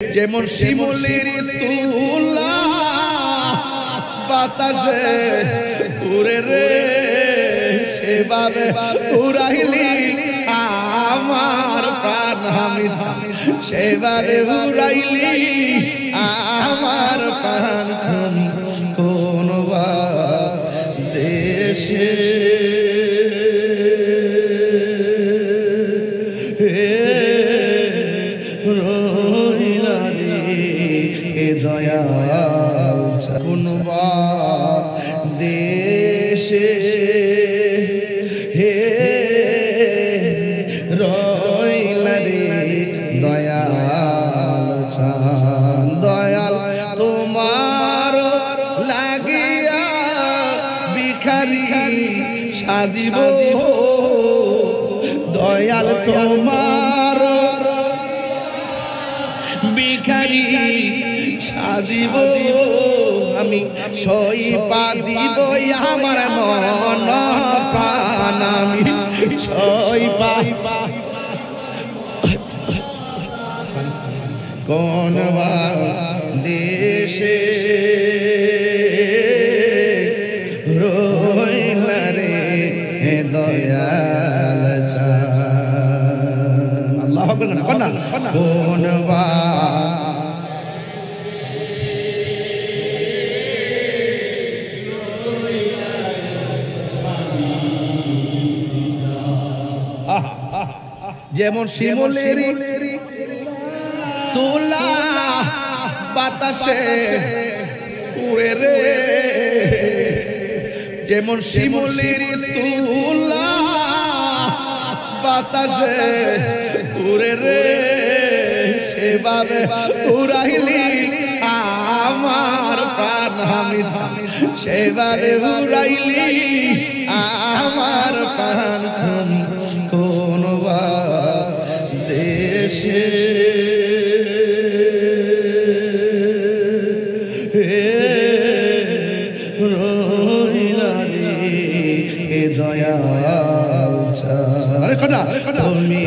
যেমন শিমুলের তুলা বাতাসে উড়ে রে সেভাবে উড়াইলি আমার প্রাণ আমি সেভাবে উড়াইলি আমার প্রাণ আমি কোন দেশে দয়াল কোন দেশে হে রইলা রে দয়াল দয়াল তোমার লাগিয়া ভিখারি সাজিব দয়াল তোমার ভিখারি সাজিব আমি সইপা দিব আমার মন প্রাণ আমি সইপা কোন দেশে রইলা রে দয়াল আল্লাহু আকবার কোন যেমন শিমুলের তুলা বাতাসে উড়ে রে যেমন শিমুলের তুলা বাতাসে উড়ে রে সেভাবে উড়াইলি আমার প্রাণ আমি সেভাবে উড়াইলি আমার প্রাণ আমি কোন দেশে রইলা রে দয়াল তুমি